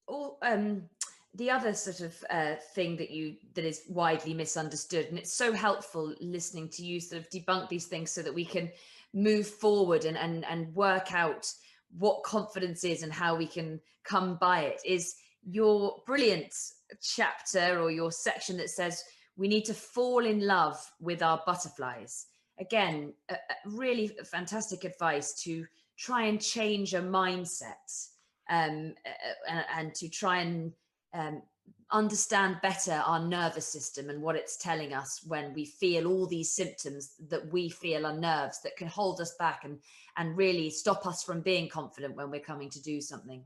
all the other sort of thing that is widely misunderstood, and it's so helpful listening to you sort of debunk these things so that we can move forward and work out what confidence is and how we can come by it, is your brilliant chapter or your section that says we need to fall in love with our butterflies. Again, really fantastic advice to try and change a mindset, and to try and understand better our nervous system and what it's telling us when we feel all these symptoms that we feel are nerves that can hold us back and really stop us from being confident when we're coming to do something.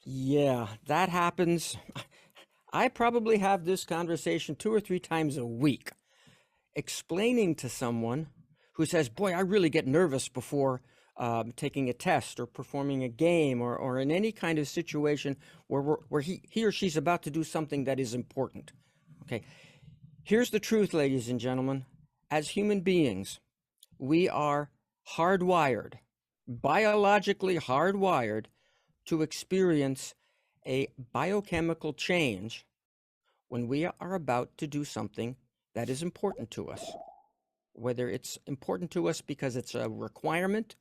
Yeah, that happens. I probably have this conversation 2 or 3 times a week, explaining to someone who says, boy, I really get nervous before taking a test or performing a game or in any kind of situation where he or she's about to do something that is important. Okay, here's the truth, ladies and gentlemen. As human beings, we are hardwired, biologically hardwired, to experience a biochemical change when we are about to do something that is important to us. Whether it's important to us because it's a requirement,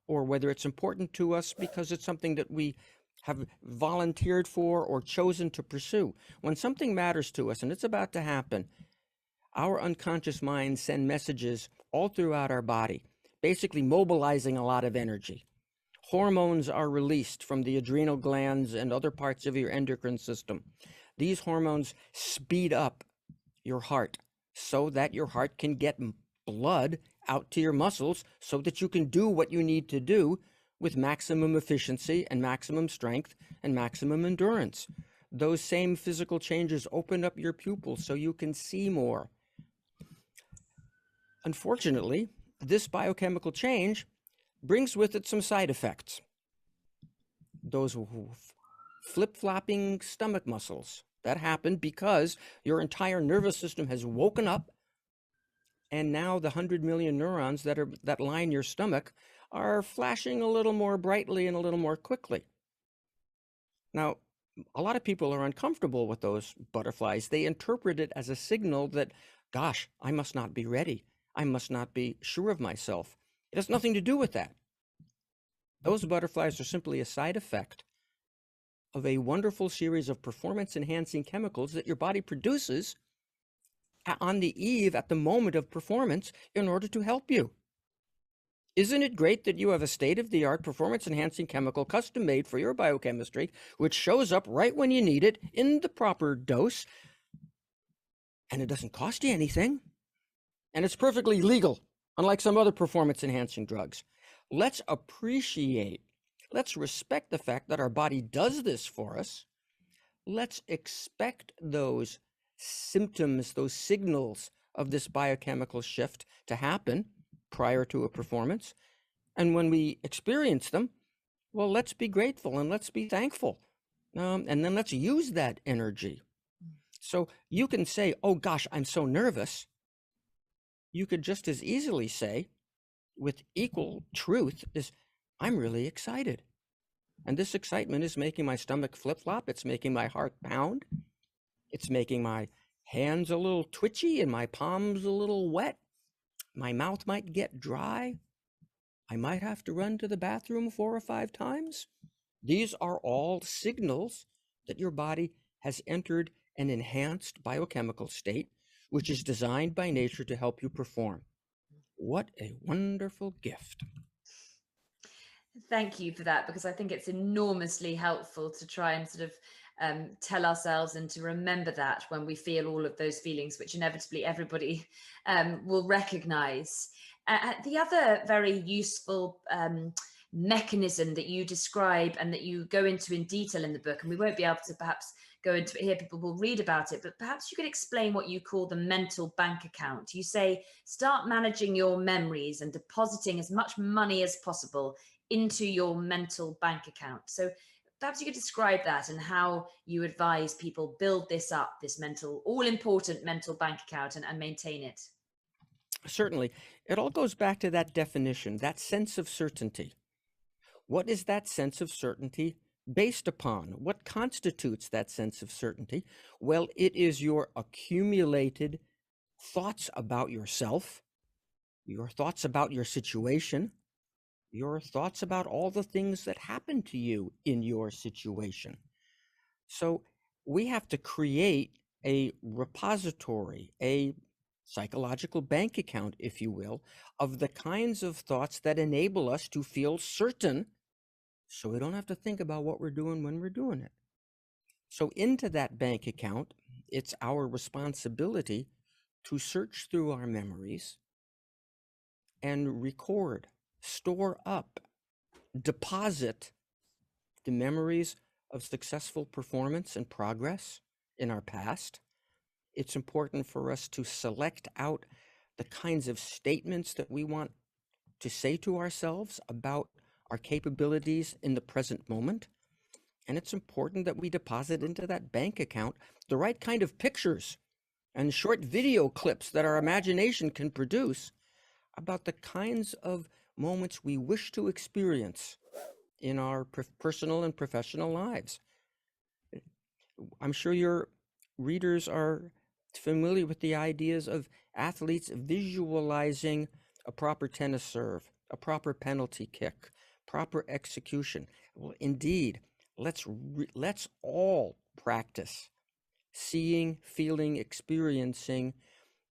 or whether it's important to us because it's something that we have volunteered for or chosen to pursue. When something matters to us and it's about to happen, our unconscious minds send messages all throughout our body, basically mobilizing a lot of energy. Hormones are released from the adrenal glands and other parts of your endocrine system. These hormones speed up your heart so that your heart can get blood out to your muscles so that you can do what you need to do with maximum efficiency and maximum strength and maximum endurance. Those same physical changes open up your pupils so you can see more. Unfortunately, this biochemical change brings with it some side effects. Those flip-flopping stomach muscles that happen because your entire nervous system has woken up, and now the 100 million neurons that line your stomach are flashing a little more brightly and a little more quickly. Now, a lot of people are uncomfortable with those butterflies. They interpret it as a signal that, gosh, I must not be ready. I must not be sure of myself. It has nothing to do with that. Those butterflies are simply a side effect of a wonderful series of performance-enhancing chemicals that your body produces on the eve, at the moment of performance, in order to help you. Isn't it great that you have a state-of-the-art performance-enhancing chemical custom-made for your biochemistry, which shows up right when you need it in the proper dose, and it doesn't cost you anything, and it's perfectly legal, unlike some other performance-enhancing drugs? Let's appreciate, let's respect the fact that our body does this for us. Let's expect those symptoms, those signals of this biochemical shift to happen prior to a performance. And when we experience them, well, let's be grateful and let's be thankful. And then let's use that energy. So you can say, oh gosh, I'm so nervous. You could just as easily say, with equal truth, is I'm really excited. And this excitement is making my stomach flip-flop. It's making my heart pound. It's making my hands a little twitchy and my palms a little wet. My mouth might get dry. I might have to run to the bathroom 4 or 5 times. These are all signals that your body has entered an enhanced biochemical state, which is designed by nature to help you perform. What a wonderful gift. Thank you for that, because I think it's enormously helpful to try and sort of tell ourselves and to remember that when we feel all of those feelings, which inevitably everybody will recognize. The other very useful mechanism that you describe and that you go into in detail in the book, and we won't be able to perhaps go into it here, people will read about it, but perhaps you could explain what you call the mental bank account. You say, start managing your memories and depositing as much money as possible into your mental bank account. So perhaps you could describe that and how you advise people build this up, this mental, all-important mental bank account, and maintain it. Certainly. It all goes back to that definition, that sense of certainty. What is that sense of certainty based upon what constitutes that sense of certainty? Well, it is your accumulated thoughts about yourself, your thoughts about your situation, your thoughts about all the things that happen to you in your situation. So we have to create a repository, a psychological bank account, if you will, of the kinds of thoughts that enable us to feel certain, so we don't have to think about what we're doing when we're doing it. So into that bank account, it's our responsibility to search through our memories and record, store up, deposit the memories of successful performance and progress in our past. It's important for us to select out the kinds of statements that we want to say to ourselves about our capabilities in the present moment. And it's important that we deposit into that bank account the right kind of pictures and short video clips that our imagination can produce about the kinds of moments we wish to experience in our personal and professional lives. I'm sure your readers are familiar with the ideas of athletes visualizing a proper tennis serve, a proper penalty kick, proper execution. Well, indeed, let's all practice seeing, feeling, experiencing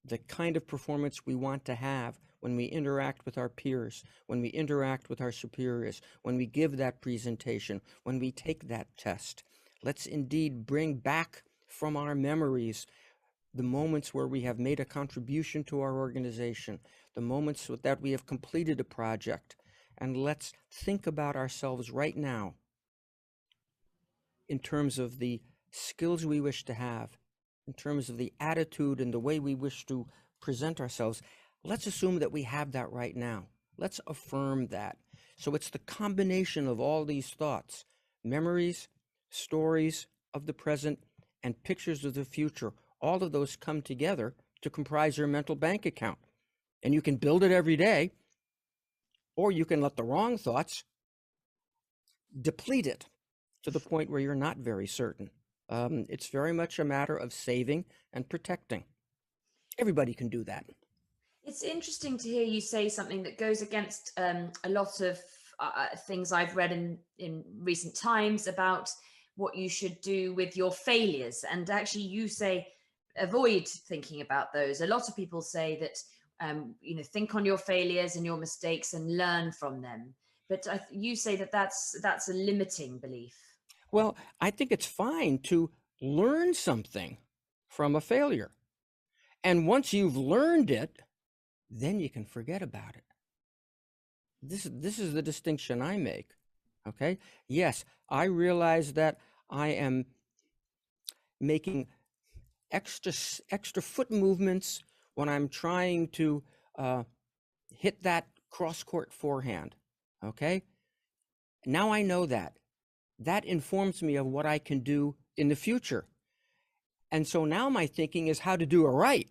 the kind of performance we want to have when we interact with our peers, when we interact with our superiors, when we give that presentation, when we take that test. Let's indeed bring back from our memories the moments where we have made a contribution to our organization, the moments that we have completed a project, and let's think about ourselves right now in terms of the skills we wish to have, in terms of the attitude and the way we wish to present ourselves. Let's assume that we have that right now. Let's affirm that. So it's the combination of all these thoughts, memories, stories of the present, and pictures of the future. All of those come together to comprise your mental bank account. And you can build it every day, or you can let the wrong thoughts deplete it to the point where you're not very certain. It's very much a matter of saving and protecting. Everybody can do that. It's interesting to hear you say something that goes against a lot of things I've read in recent times about what you should do with your failures. And actually, you say avoid thinking about those. A lot of people say that think on your failures and your mistakes and learn from them. But you say that that's a limiting belief. Well, I think it's fine to learn something from a failure. And once you've learned it, then you can forget about it. This is the distinction I make. Okay? Yes, I realize that I am making extra foot movements when I'm trying to hit that cross-court forehand. Okay? Now I know that. That informs me of what I can do in the future. And so now my thinking is how to do it right,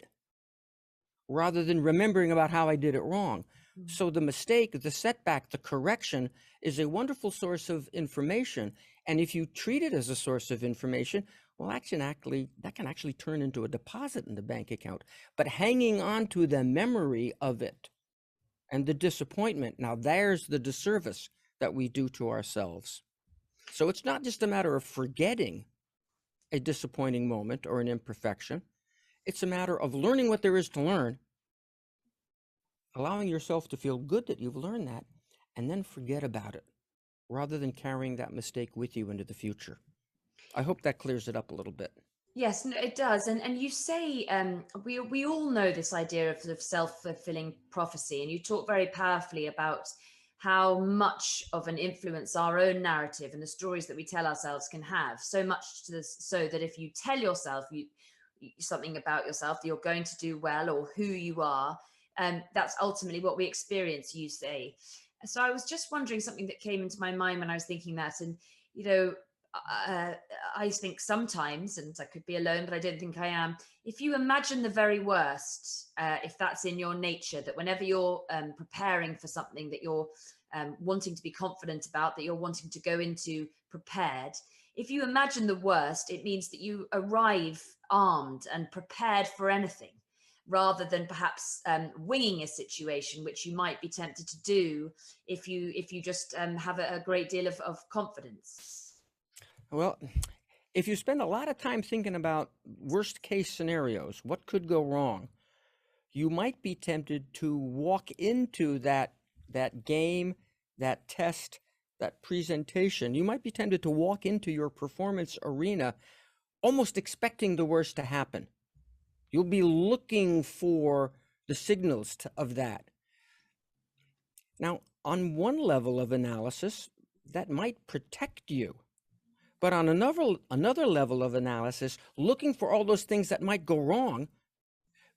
rather than remembering about how I did it wrong. Mm-hmm. So the mistake, the setback, the correction is a wonderful source of information. And if you treat it as a source of information, well, that can actually turn into a deposit in the bank account. But hanging on to the memory of it and the disappointment, now there's the disservice that we do to ourselves. So it's not just a matter of forgetting a disappointing moment or an imperfection. It's a matter of learning what there is to learn, allowing yourself to feel good that you've learned that, and then forget about it, rather than carrying that mistake with you into the future. I hope that clears it up a little bit. Yes, no, it does. And you say we all know this idea of sort of self-fulfilling prophecy, and you talk very powerfully about how much of an influence our own narrative and the stories that we tell ourselves can have. So much to this, so that if you tell yourself something about yourself that you're going to do well or who you are, that's ultimately what we experience, you say. So I was just wondering something that came into my mind when I was thinking that, and I think sometimes, and I could be alone, but I don't think I am, if you imagine the very worst, if that's in your nature, that whenever you're preparing for something that you're wanting to be confident about, that you're wanting to go into prepared. If you imagine the worst, it means that you arrive armed and prepared for anything, rather than perhaps winging a situation, which you might be tempted to do if you just have a great deal of confidence. Well, if you spend a lot of time thinking about worst case scenarios, what could go wrong, you might be tempted to walk into that game, that test, that presentation. You might be tempted to walk into your performance arena almost expecting the worst to happen. You'll be looking for the signals of that. Now, on one level of analysis, that might protect you. But on another level of analysis, looking for all those things that might go wrong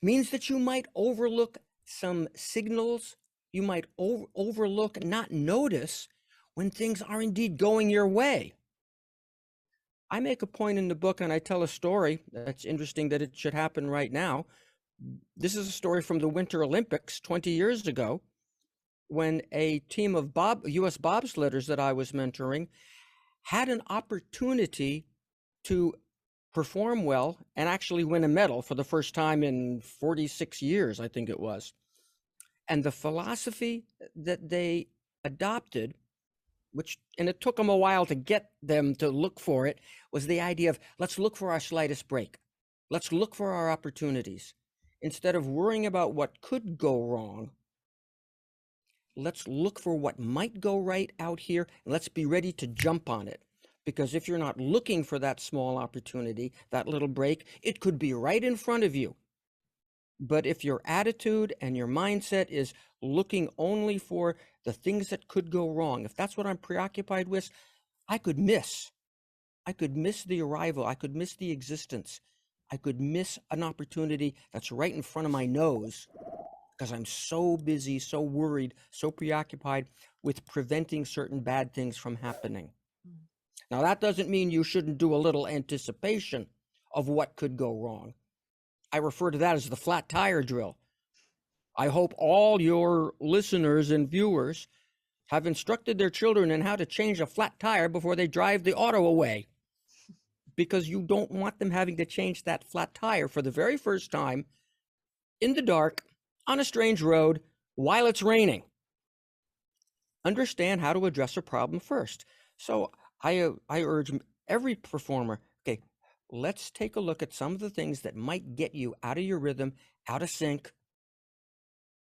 means that you might overlook some signals. You might overlook, not notice when things are indeed going your way. I make a point in the book and I tell a story that's interesting that it should happen right now. This is a story from the Winter Olympics 20 years ago, when a team of U.S. bobsledders that I was mentoring had an opportunity to perform well and actually win a medal for the first time in 46 years, I think it was. And the philosophy that they adopted, and it took them a while to get them to look for it, was the idea of, let's look for our slightest break. Let's look for our opportunities. Instead of worrying about what could go wrong, let's look for what might go right out here, and let's be ready to jump on it. Because if you're not looking for that small opportunity, that little break, it could be right in front of you. But if your attitude and your mindset is looking only for the things that could go wrong, if that's what I'm preoccupied with, I could miss the arrival. I could miss the existence. I could miss an opportunity that's right in front of my nose, because I'm so busy, so worried, so preoccupied with preventing certain bad things from happening. Now, that doesn't mean you shouldn't do a little anticipation of what could go wrong. I refer to that as the flat tire drill. I hope all your listeners and viewers have instructed their children in how to change a flat tire before they drive the auto away, because you don't want them having to change that flat tire for the very first time in the dark on a strange road while it's raining. Understand how to address a problem first. So I urge every performer, okay, let's take a look at some of the things that might get you out of your rhythm, out of sync.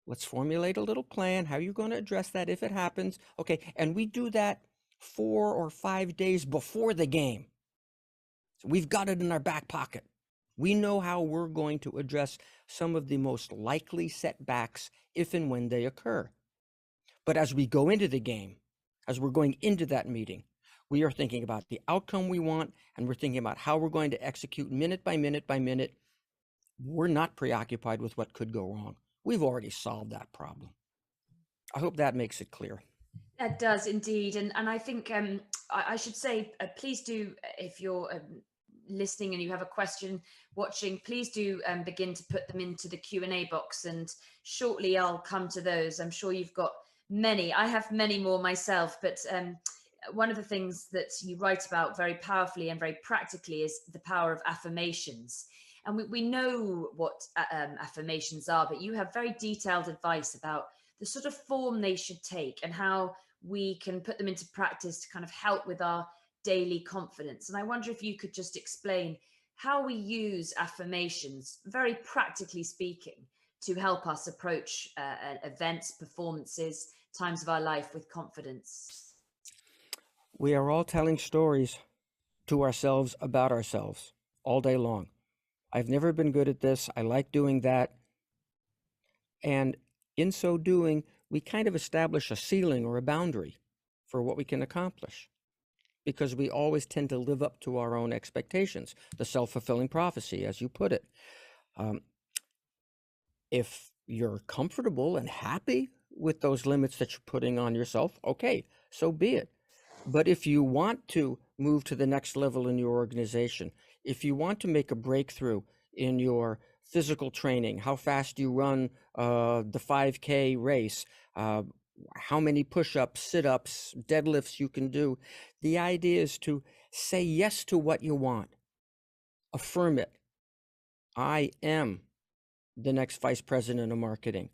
Let's formulate a little plan. How are you going to address that if it happens? Okay, and we do that 4 or 5 days before the game. So we've got it in our back pocket. We know how we're going to address some of the most likely setbacks if and when they occur. But as we go into the game, as we're going into that meeting, we are thinking about the outcome we want, and we're thinking about how we're going to execute minute by minute by minute. We're not preoccupied with what could go wrong. We've already solved that problem. I hope that makes it clear. That does indeed. And I think I should say, please do, if you're listening and you have a question watching, please do begin to put them into the Q&A box, and shortly I'll come to those. I'm sure you've got many. I have many more myself, but one of the things that you write about very powerfully and very practically is the power of affirmations. And we know what affirmations are, but you have very detailed advice about the sort of form they should take and how we can put them into practice to kind of help with our daily confidence. And I wonder if you could just explain how we use affirmations, very practically speaking, to help us approach events, performances, times of our life with confidence. We are all telling stories to ourselves about ourselves all day long. I've never been good at this. I like doing that. And in so doing, we kind of establish a ceiling or a boundary for what we can accomplish, because we always tend to live up to our own expectations, the self-fulfilling prophecy, as you put it. If you're comfortable and happy with those limits that you're putting on yourself, okay, so be it. But if you want to move to the next level in your organization, if you want to make a breakthrough in your physical training, how fast you run the 5K race, how many push-ups, sit-ups, deadlifts you can do. The idea is to say yes to what you want. Affirm it. I am the next vice president of marketing.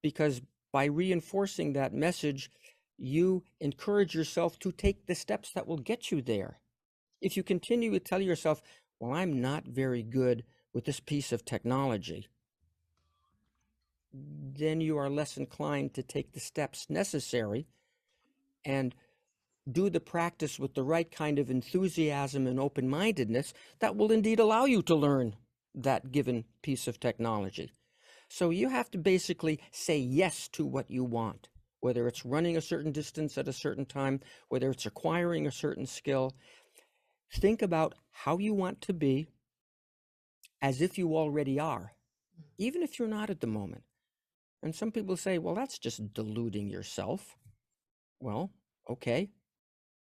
Because by reinforcing that message, you encourage yourself to take the steps that will get you there. If you continue to tell yourself, well, I'm not very good with this piece of technology, then you are less inclined to take the steps necessary and do the practice with the right kind of enthusiasm and open-mindedness that will indeed allow you to learn that given piece of technology. So you have to basically say yes to what you want, whether it's running a certain distance at a certain time, whether it's acquiring a certain skill. Think about how you want to be as if you already are, even if you're not at the moment. And some people say, well, that's just deluding yourself. Well, okay.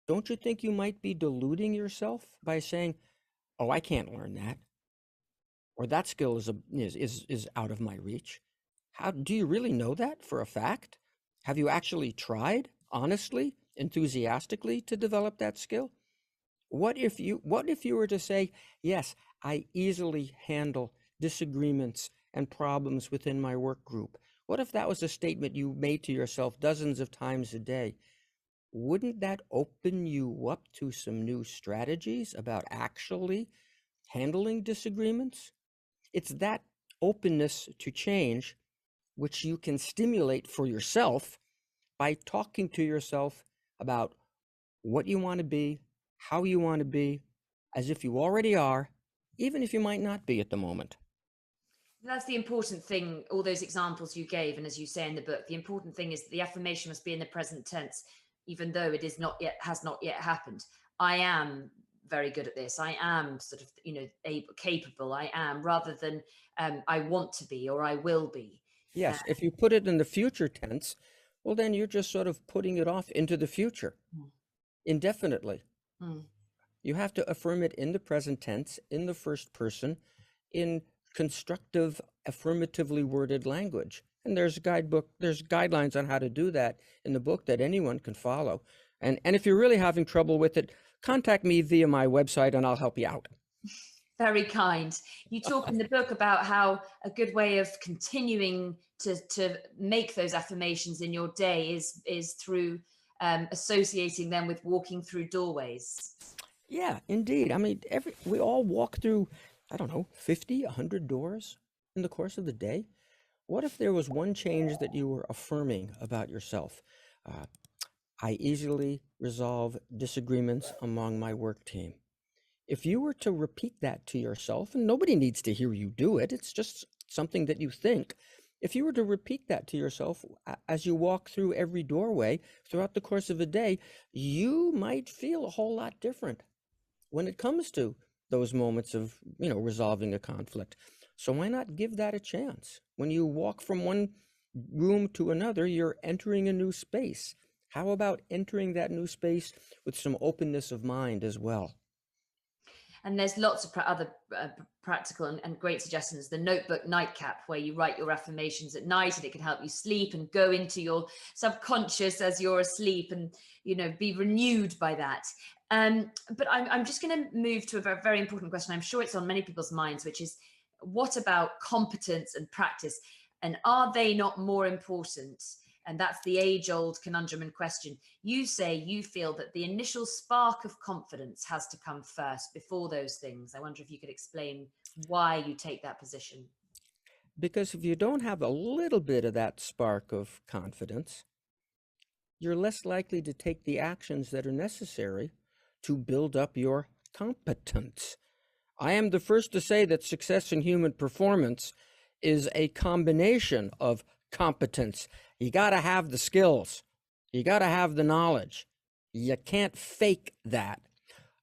Don't you think you might be deluding yourself by saying, oh, I can't learn that, or that skill is out of my reach? How do you really know that for a fact? Have you actually tried honestly, enthusiastically to develop that skill? What if you were to say, yes, I easily handle disagreements and problems within my work group? What if that was a statement you made to yourself dozens of times a day? Wouldn't that open you up to some new strategies about actually handling disagreements? It's that openness to change which you can stimulate for yourself by talking to yourself about what you want to be, how you want to be, as if you already are, even if you might not be at the moment. That's the important thing, all those examples you gave, and as you say in the book, the important thing is that the affirmation must be in the present tense, even though it is not yet, has not yet happened. I am very good at this. I am sort of, capable. I am, rather than I want to be or I will be. Yes, if you put it in the future tense, well, then you're just sort of putting it off into the future indefinitely. You have to affirm it in the present tense, in the first person, in constructive, affirmatively worded language. And there's guidelines on how to do that in the book that anyone can follow. And if you're really having trouble with it, contact me via my website and I'll help you out. Very kind. You talk in the book about how a good way of continuing to make those affirmations in your day is through associating them with walking through doorways. Yeah, indeed. I mean, we all walk through, I don't know, 50, 100 doors in the course of the day. What if there was one change that you were affirming about yourself? I easily resolve disagreements among my work team. If you were to repeat that to yourself, and nobody needs to hear you do it, it's just something that you think. If you were to repeat that to yourself as you walk through every doorway throughout the course of a day, you might feel a whole lot different when it comes to those moments of, resolving a conflict. So why not give that a chance? When you walk from one room to another, you're entering a new space. How about entering that new space with some openness of mind as well? And there's lots of other practical and great suggestions. The notebook nightcap, where you write your affirmations at night, and it can help you sleep and go into your subconscious as you're asleep, and be renewed by that. But I'm just going to move to a very, very important question. I'm sure it's on many people's minds, which is, what about competence and practice? And are they not more important? And that's the age-old conundrum and question. You say you feel that the initial spark of confidence has to come first before those things. I wonder if you could explain why you take that position. Because if you don't have a little bit of that spark of confidence, you're less likely to take the actions that are necessary to build up your competence. I am the first to say that success in human performance is a combination of competence. You got to have the skills. You got to have the knowledge. You can't fake that.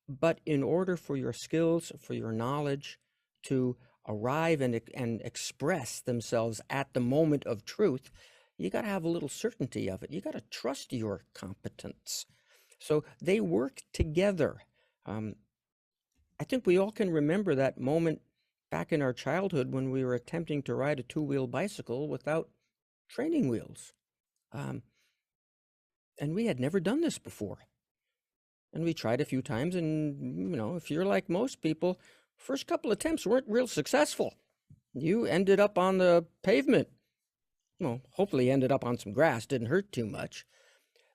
But in order for your skills, for your knowledge to arrive and express themselves at the moment of truth, you got to have a little certainty of it. You got to trust your competence. So they work together. I think we all can remember that moment back in our childhood when we were attempting to ride a two-wheel bicycle without training wheels. And we had never done this before. And we tried a few times, and, if you're like most people, first couple attempts weren't real successful. You ended up on the pavement. Well, hopefully ended up on some grass, didn't hurt too much.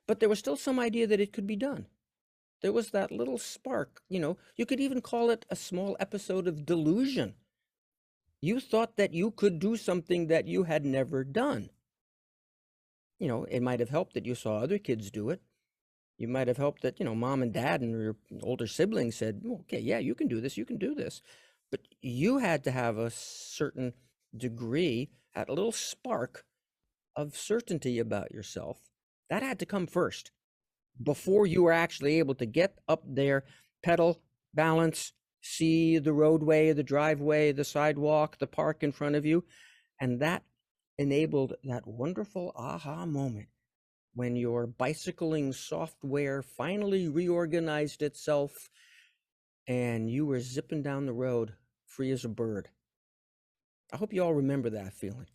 But there was still some idea that it could be done. There was that little spark, you could even call it a small episode of delusion. You thought that you could do something that you had never done. It might have helped that you saw other kids do it. You might have helped that, mom and dad and your older siblings said, okay, yeah, you can do this, you can do this. But you had to have a certain degree, a little spark of certainty about yourself. That had to come first before you were actually able to get up there, pedal, balance, see the roadway, the driveway, the sidewalk, the park in front of you. And that enabled that wonderful aha moment when your bicycling software finally reorganized itself and you were zipping down the road free as a bird. I hope you all remember that feeling.